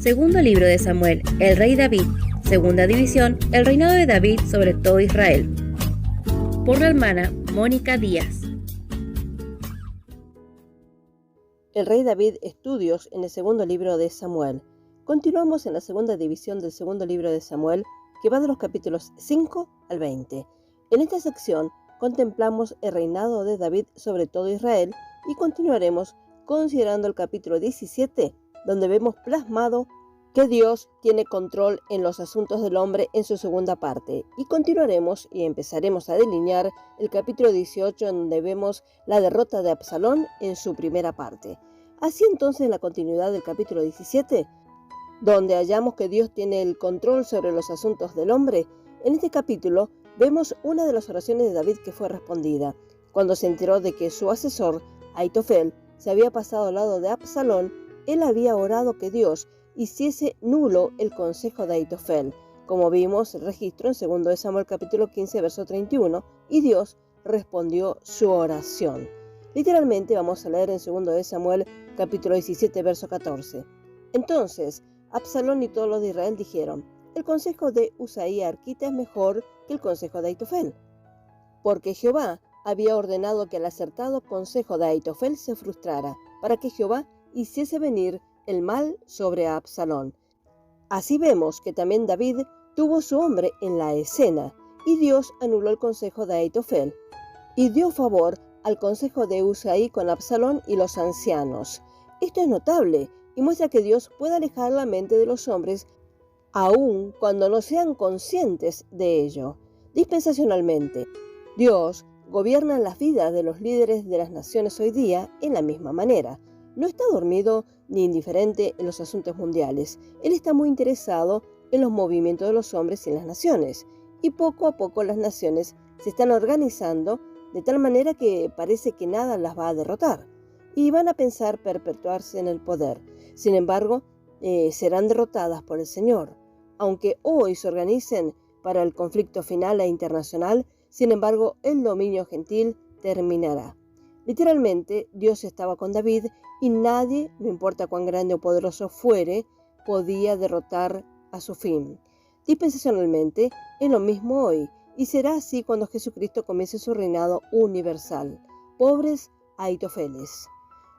Segundo libro de Samuel, el rey David. Segunda división, el reinado de David sobre todo Israel. Por la hermana Mónica Díaz. El rey David, estudios en el segundo libro de Samuel. Continuamos en la segunda división del segundo libro de Samuel, que va de los capítulos 5 al 20. En esta sección contemplamos el reinado de David sobre todo Israel y continuaremos considerando el capítulo 17, donde vemos plasmado que Dios tiene control en los asuntos del hombre en su segunda parte. Y continuaremos y empezaremos a delinear el capítulo 18, donde vemos la derrota de Absalón en su primera parte. Así entonces, en la continuidad del capítulo 17, donde hallamos que Dios tiene el control sobre los asuntos del hombre, en este capítulo vemos una de las oraciones de David que fue respondida, cuando se enteró de que su asesor, Ahitofel, se había pasado al lado de Absalón. Él había orado que Dios hiciese nulo el consejo de Ahitofel, como vimos el registro en 2 Samuel capítulo 15, verso 31, y Dios respondió su oración. Literalmente vamos a leer en 2 Samuel capítulo 17, verso 14. Entonces Absalón y todos los de Israel dijeron: el consejo de Usaí arquita es mejor que el consejo de Ahitofel, porque Jehová había ordenado que el acertado consejo de Ahitofel se frustrara, para que Jehová hiciese venir el mal sobre Absalón. Así vemos que también David tuvo su hombre en la escena, y Dios anuló el consejo de Ahitofel, y dio favor al consejo de Usaí con Absalón y los ancianos. Esto es notable, y muestra que Dios puede alejar la mente de los hombres, aun cuando no sean conscientes de ello. Dispensacionalmente, Dios gobierna las vidas de los líderes de las naciones hoy día en la misma manera. No está dormido ni indiferente en los asuntos mundiales. Él está muy interesado en los movimientos de los hombres y en las naciones. Y poco a poco las naciones se están organizando de tal manera que parece que nada las va a derrotar. Y van a pensar perpetuarse en el poder. Sin embargo, serán derrotadas por el Señor. Aunque hoy se organicen para el conflicto final e internacional, sin embargo, el dominio gentil terminará. Literalmente, Dios estaba con David y nadie, no importa cuán grande o poderoso fuere, podía derrotar a su fin. Dispensacionalmente, es lo mismo hoy, y será así cuando Jesucristo comience su reinado universal. Pobres Ahitofeles.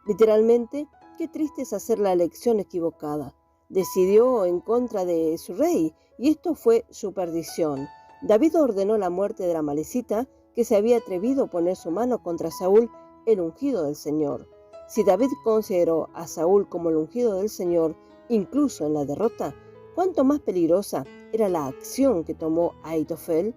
Literalmente, qué triste es hacer la elección equivocada. Decidió en contra de su rey, y esto fue su perdición. David ordenó la muerte de la Amalecita, que se había atrevido a poner su mano contra Saúl, el ungido del Señor. Si David consideró a Saúl como el ungido del Señor, incluso en la derrota, ¿cuánto más peligrosa era la acción que tomó Ahitofel?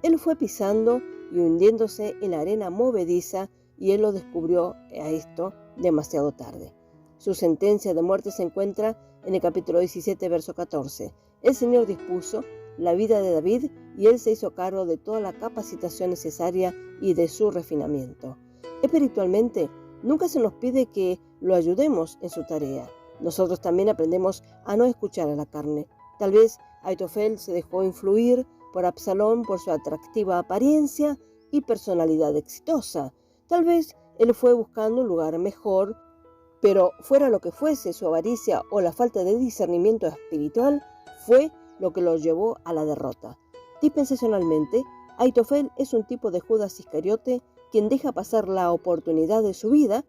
Él fue pisando y hundiéndose en la arena movediza, y él lo descubrió a esto demasiado tarde. Su sentencia de muerte se encuentra en el capítulo 17, verso 14. El Señor dispuso la vida de David y él se hizo cargo de toda la capacitación necesaria y de su refinamiento. Espiritualmente, nunca se nos pide que lo ayudemos en su tarea. Nosotros también aprendemos a no escuchar a la carne. Tal vez Ahitofel se dejó influir por Absalón por su atractiva apariencia y personalidad exitosa. Tal vez él fue buscando un lugar mejor, pero fuera lo que fuese, su avaricia o la falta de discernimiento espiritual fue lo que lo llevó a la derrota. Dispensacionalmente, Ahitofel es un tipo de Judas Iscariote quien deja pasar la oportunidad de su vida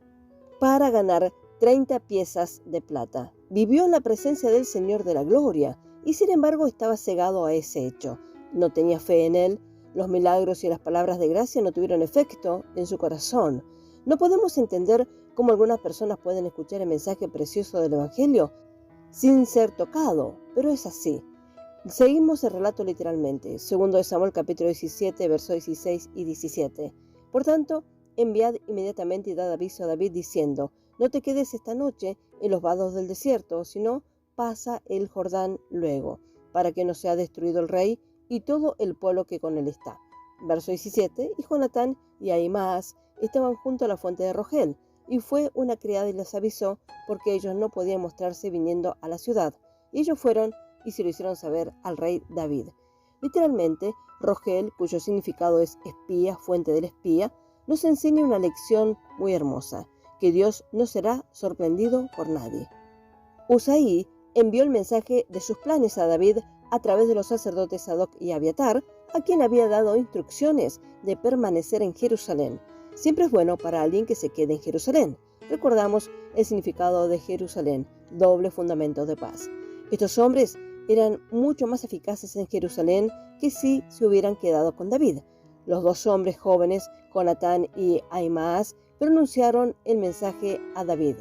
para ganar 30 piezas de plata. Vivió en la presencia del Señor de la Gloria y sin embargo estaba cegado a ese hecho. No tenía fe en él, los milagros y las palabras de gracia no tuvieron efecto en su corazón. No podemos entender cómo algunas personas pueden escuchar el mensaje precioso del Evangelio sin ser tocado, pero es así. Seguimos el relato literalmente, 2 Samuel capítulo 17, versos 16 y 17. Por tanto, enviad inmediatamente y dad aviso a David diciendo: no te quedes esta noche en los vados del desierto, sino pasa el Jordán luego, para que no sea destruido el rey y todo el pueblo que con él está. Verso 17, y Jonatán y Ahimaas estaban junto a la fuente de Rogel, y fue una criada y les avisó, porque ellos no podían mostrarse viniendo a la ciudad. Y ellos fueron y se lo hicieron saber al rey David. Literalmente, Rogel, cuyo significado es espía, fuente del espía, nos enseña una lección muy hermosa, que Dios no será sorprendido por nadie. Usaí envió el mensaje de sus planes a David a través de los sacerdotes Sadoc y Abiatar, a quien había dado instrucciones de permanecer en Jerusalén. Siempre es bueno para alguien que se quede en Jerusalén. Recordamos el significado de Jerusalén, doble fundamento de paz. Estos hombres eran mucho más eficaces en Jerusalén que si se hubieran quedado con David. Los dos hombres jóvenes, Jonatán y Ahimaas, pronunciaron el mensaje a David.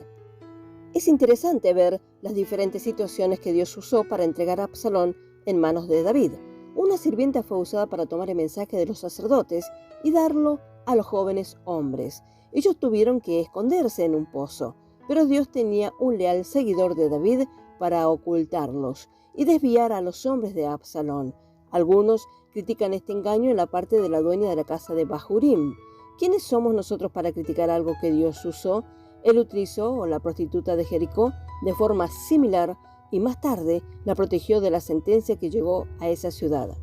Es interesante ver las diferentes situaciones que Dios usó para entregar a Absalón en manos de David. Una sirvienta fue usada para tomar el mensaje de los sacerdotes y darlo a los jóvenes hombres. Ellos tuvieron que esconderse en un pozo, pero Dios tenía un leal seguidor de David para ocultarlos y desviar a los hombres de Absalón. Algunos critican este engaño en la parte de la dueña de la casa de Bahurim. ¿Quiénes somos nosotros para criticar algo que Dios usó? Él utilizó a la prostituta de Jericó de forma similar y más tarde la protegió de la sentencia que llegó a esa ciudad.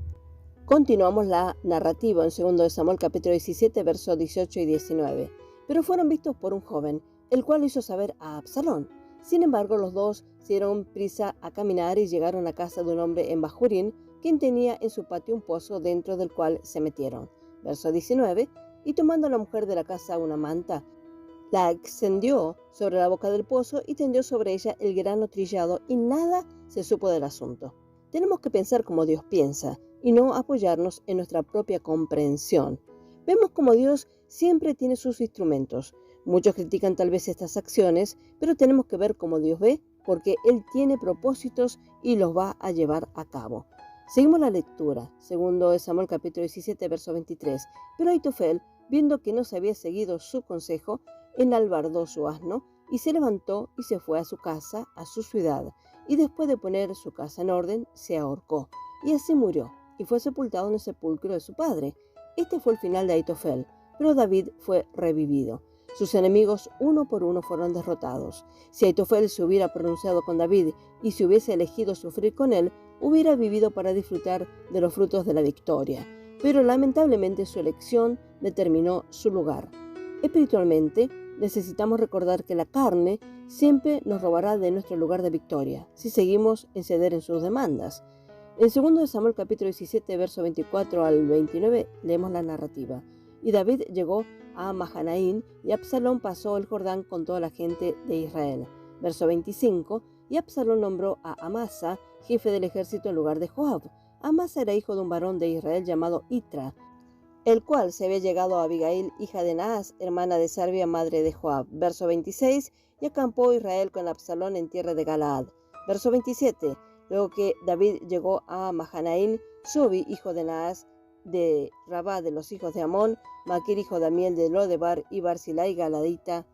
Continuamos la narrativa en 2 Samuel capítulo 17, versos 18 y 19. Pero fueron vistos por un joven, el cual hizo saber a Absalón. Sin embargo, los dos se dieron prisa a caminar y llegaron a casa de un hombre en Bahurim, quien tenía en su patio un pozo dentro del cual se metieron. Verso 19. Y tomando a la mujer de la casa una manta, la extendió sobre la boca del pozo y tendió sobre ella el grano trillado, y nada se supo del asunto. Tenemos que pensar como Dios piensa y no apoyarnos en nuestra propia comprensión. Vemos como Dios siempre tiene sus instrumentos. Muchos critican tal vez estas acciones, pero tenemos que ver cómo Dios ve, porque Él tiene propósitos y los va a llevar a cabo. Seguimos la lectura, 2 Samuel capítulo 17, verso 23. Pero Ahitofel, viendo que no se había seguido su consejo, enalbardó su asno y se levantó y se fue a su casa, a su ciudad, y después de poner su casa en orden, se ahorcó, y así murió, y fue sepultado en el sepulcro de su padre. Este fue el final de Ahitofel, pero David fue revivido. Sus enemigos uno por uno fueron derrotados. Si Ahitofel se hubiera pronunciado con David y se hubiese elegido sufrir con él, hubiera vivido para disfrutar de los frutos de la victoria. Pero lamentablemente su elección determinó su lugar. Espiritualmente, necesitamos recordar que la carne siempre nos robará de nuestro lugar de victoria, si seguimos en ceder en sus demandas. En 2 Samuel capítulo 17, verso 24 al 29, leemos la narrativa. Y David llegó a Mahanaín, y Absalón pasó el Jordán con toda la gente de Israel. Verso 25, y Absalón nombró a Amasa, jefe del ejército, en lugar de Joab. Amasa era hijo de un varón de Israel llamado Itra, el cual se había llegado a Abigail, hija de Naas, hermana de Sarbia, madre de Joab. Verso 26, y acampó Israel con Absalón en tierra de Galaad. Verso 27, luego que David llegó a Mahanaín, Sobi, hijo de Naas, de Rabá de los hijos de Amón, Maquir, hijo de Amiel de Lodebar, y Barzilai, galadita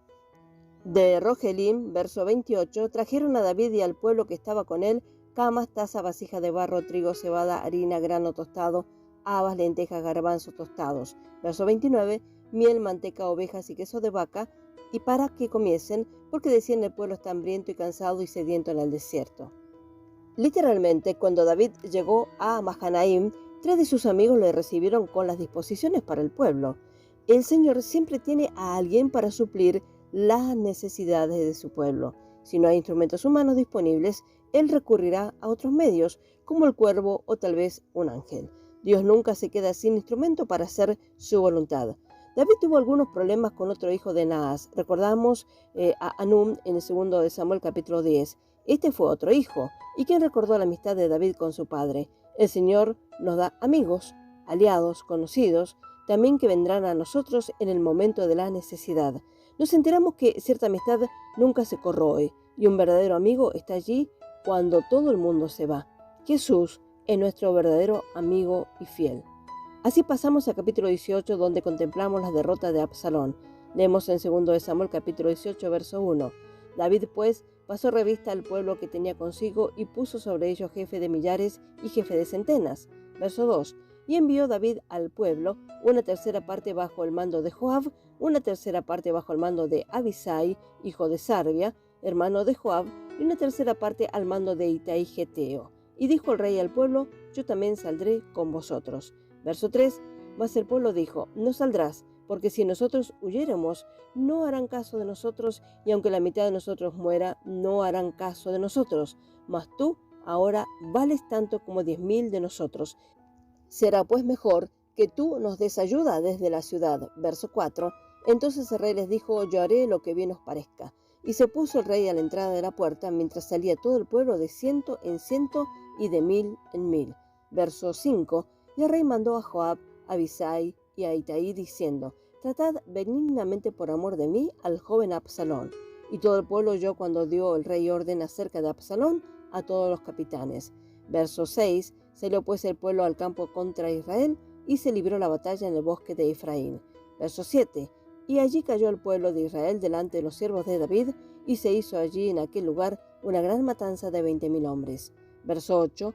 de Rogelim. Verso 28, trajeron a David y al pueblo que estaba con él camas, taza, vasija de barro, trigo, cebada, harina, grano tostado, habas, lentejas, garbanzos tostados. Verso 29, miel, manteca, ovejas y queso de vaca, y para que comiesen, porque decían: el pueblo está hambriento y cansado y sediento en el desierto. Literalmente, cuando David llegó a Mahanaim, 3 de sus amigos le recibieron con las disposiciones para el pueblo. El Señor siempre tiene a alguien para suplir las necesidades de su pueblo. Si no hay instrumentos humanos disponibles, Él recurrirá a otros medios, como el cuervo o tal vez un ángel. Dios nunca se queda sin instrumento para hacer su voluntad. David tuvo algunos problemas con otro hijo de Naas. Recordamos a Anum en el 2 de Samuel capítulo 10. Este fue otro hijo, y quien recordó la amistad de David con su padre. El Señor nos da amigos, aliados, conocidos, también que vendrán a nosotros en el momento de la necesidad. Nos enteramos que cierta amistad nunca se corroe, y un verdadero amigo está allí cuando todo el mundo se va. Jesús es nuestro verdadero amigo y fiel. Así pasamos al capítulo 18, donde contemplamos la derrota de Absalón. Leemos en 2 de Samuel capítulo 18, verso 1. David pues pasó revista al pueblo que tenía consigo y puso sobre ellos jefe de millares y jefe de centenas. Verso 2. Y envió David al pueblo una tercera parte bajo el mando de Joab, una tercera parte bajo el mando de Abisai, hijo de Sarbia, hermano de Joab, y una tercera parte al mando de Itai Geteo. Y dijo el rey al pueblo: yo también saldré con vosotros. Verso 3. Mas el pueblo dijo: no saldrás, porque si nosotros huyéramos, no harán caso de nosotros, y aunque la mitad de nosotros muera, no harán caso de nosotros. mas tú ahora vales tanto como 10.000 de nosotros. Será pues mejor que tú nos des ayuda desde la ciudad. Verso 4. Entonces el rey les dijo: yo haré lo que bien os parezca. Y se puso el rey a la entrada de la puerta, mientras salía todo el pueblo de 100 en 100 y de 1000 en 1000. Verso 5. Y el rey mandó a Joab, a Abisai y a Itaí, diciendo: tratad benignamente por amor de mí al joven Absalón. Y todo el pueblo oyó cuando dio el rey orden acerca de Absalón a todos los capitanes. Verso 6. Salió pues el pueblo al campo contra Israel, y se libró la batalla en el bosque de Efraín. Verso 7. Y allí cayó el pueblo de Israel delante de los siervos de David, y se hizo allí en aquel lugar una gran matanza de 20.000 hombres. Verso 8.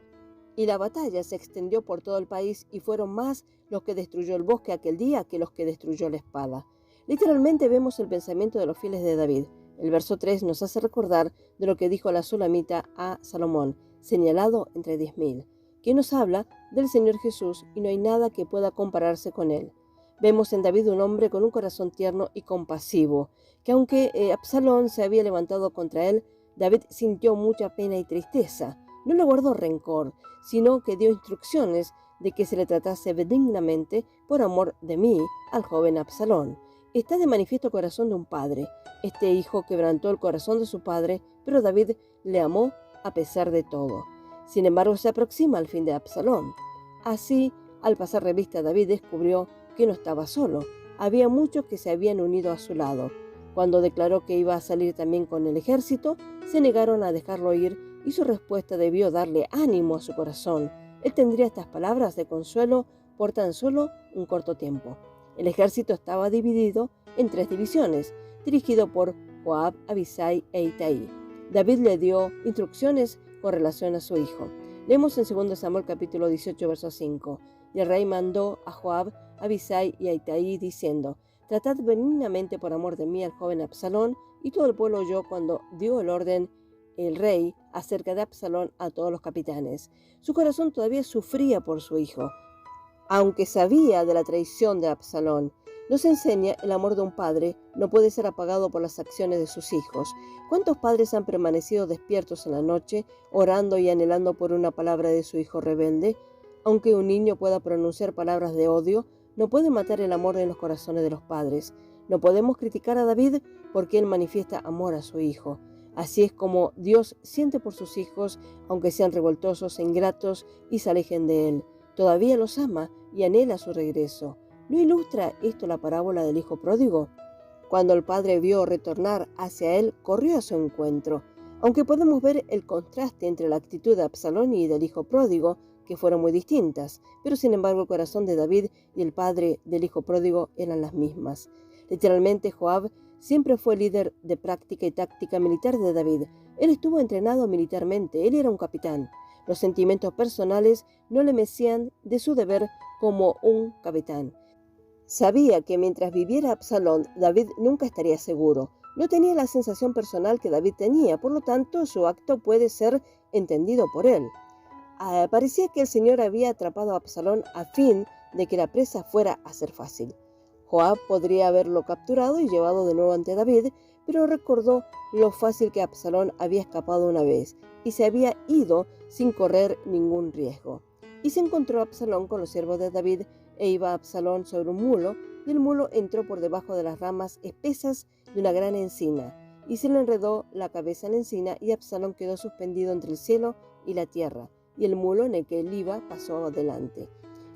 Y la batalla se extendió por todo el país, y fueron más los que destruyó el bosque aquel día que los que destruyó la espada. Literalmente vemos el pensamiento de los fieles de David. El verso 3 nos hace recordar de lo que dijo la Sulamita a Salomón, señalado entre 10.000, que nos habla del Señor Jesús, y no hay nada que pueda compararse con él. Vemos en David un hombre con un corazón tierno y compasivo, que aunque Absalón se había levantado contra él, David sintió mucha pena y tristeza. No le guardó rencor, sino que dio instrucciones de que se le tratase benignamente por amor de mí al joven Absalón. Está de manifiesto el corazón de un padre. Este hijo quebrantó el corazón de su padre, pero David le amó a pesar de todo. Sin embargo, se aproxima al fin de Absalón. Así, al pasar revista, David descubrió que no estaba solo. Había muchos que se habían unido a su lado. Cuando declaró que iba a salir también con el ejército, se negaron a dejarlo ir, y su respuesta debió darle ánimo a su corazón. Él tendría estas palabras de consuelo por tan solo un corto tiempo. El ejército estaba dividido en 3 divisiones, dirigido por Joab, Abisai e Itaí. David le dio instrucciones con relación a su hijo. Leemos en 2 Samuel capítulo 18, verso 5. Y el rey mandó a Joab, a Abisai y a Itaí, diciendo: tratad benignamente por amor de mí al joven Absalón. Y todo el pueblo oyó cuando dio el orden el rey acerca de Absalón a todos los capitanes. Su corazón todavía sufría por su hijo, aunque sabía de la traición de Absalón. Nos enseña el amor de un padre no puede ser apagado por las acciones de sus hijos. ¿Cuántos padres han permanecido despiertos en la noche, orando y anhelando por una palabra de su hijo rebelde? Aunque un niño pueda pronunciar palabras de odio, no puede matar el amor en los corazones de los padres. No podemos criticar a David porque él manifiesta amor a su hijo. Así es como Dios siente por sus hijos, aunque sean revoltosos e ingratos y se alejen de él. Todavía los ama y anhela su regreso. ¿No ilustra esto la parábola del hijo pródigo? Cuando el padre vio retornar hacia él, corrió a su encuentro. Aunque podemos ver el contraste entre la actitud de Absalón y del hijo pródigo, que fueron muy distintas, pero sin embargo el corazón de David y el padre del hijo pródigo eran las mismas. Literalmente, Joab siempre fue líder de práctica y táctica militar de David. Él estuvo entrenado militarmente, él era un capitán. Los sentimientos personales no le mecían de su deber como un capitán. Sabía que mientras viviera Absalón, David nunca estaría seguro. No tenía la sensación personal que David tenía, por lo tanto, su acto puede ser entendido por él. Parecía que el Señor había atrapado a Absalón a fin de que la presa fuera a ser fácil. Joab podría haberlo capturado y llevado de nuevo ante David, pero recordó lo fácil que Absalón había escapado una vez y se había ido sin correr ningún riesgo. Y se encontró Absalón con los siervos de David, e iba Absalón sobre un mulo, y el mulo entró por debajo de las ramas espesas de una gran encina, y se le enredó la cabeza en la encina, y Absalón quedó suspendido entre el cielo y la tierra, y el mulo en el que él iba pasó adelante.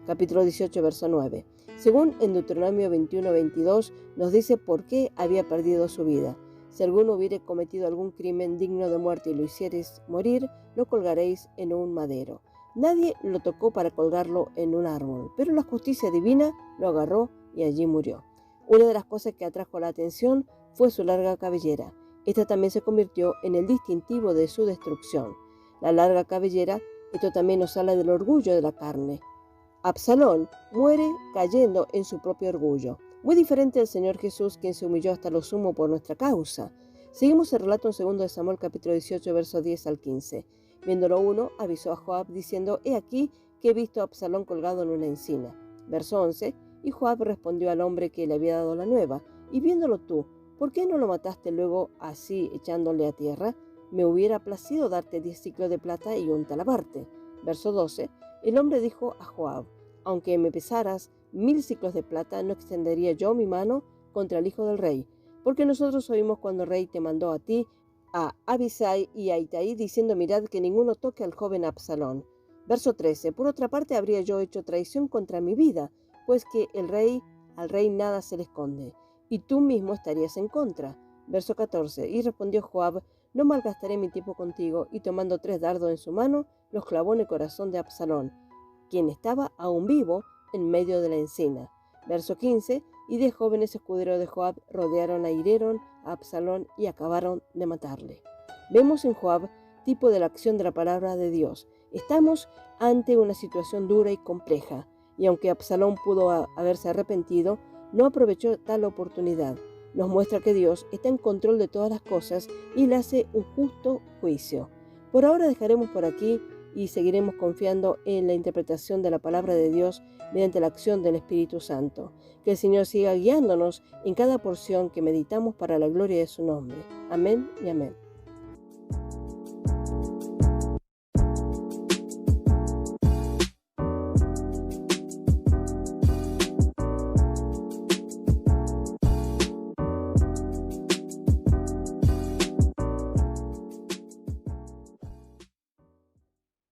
Capítulo 18, verso 9. Según en Deuteronomio 21, 22, nos dice por qué había perdido su vida. Si alguno hubiere cometido algún crimen digno de muerte y lo hiciereis morir, lo colgaréis en un madero. Nadie lo tocó para colgarlo en un árbol, pero la justicia divina lo agarró y allí murió. Una de las cosas que atrajo la atención fue su larga cabellera. Esta también se convirtió en el distintivo de su destrucción. La larga cabellera, esto también nos habla del orgullo de la carne. Absalón muere cayendo en su propio orgullo. Muy diferente al Señor Jesús, quien se humilló hasta lo sumo por nuestra causa. Seguimos el relato en 2 Samuel capítulo 18, versos 10 al 15. Viéndolo uno, avisó a Joab diciendo: he aquí que he visto a Absalón colgado en una encina. Verso 11. Y Joab respondió al hombre que le había dado la nueva: y viéndolo tú, ¿por qué no lo mataste luego así echándole a tierra? me hubiera placido darte 10 ciclos de plata y un talabarte. Verso 12. El hombre dijo a Joab: aunque me pesaras 1000 ciclos de plata, no extendería yo mi mano contra el hijo del rey, porque nosotros oímos cuando el rey te mandó a ti, a Abisai y a Itai, diciendo: mirad que ninguno toque al joven Absalón. Verso 13. Por otra parte, habría yo hecho traición contra mi vida, pues que al rey nada se le esconde, y tú mismo estarías en contra. Verso 14. Y respondió Joab: no malgastaré mi tiempo contigo, y tomando 3 dardos en su mano, los clavó en el corazón de Absalón, quien estaba aún vivo en medio de la encina. Verso 15. Y 10 jóvenes escuderos de Joab rodearon hirieron a Absalón y acabaron de matarle. Vemos en Joab tipo de la acción de la palabra de Dios. Estamos ante una situación dura y compleja, y aunque Absalón pudo haberse arrepentido, no aprovechó tal oportunidad. Nos muestra que Dios está en control de todas las cosas y le hace un justo juicio. Por ahora dejaremos por aquí y seguiremos confiando en la interpretación de la palabra de Dios mediante la acción del Espíritu Santo. Que el Señor siga guiándonos en cada porción que meditamos para la gloria de su nombre. Amén y amén.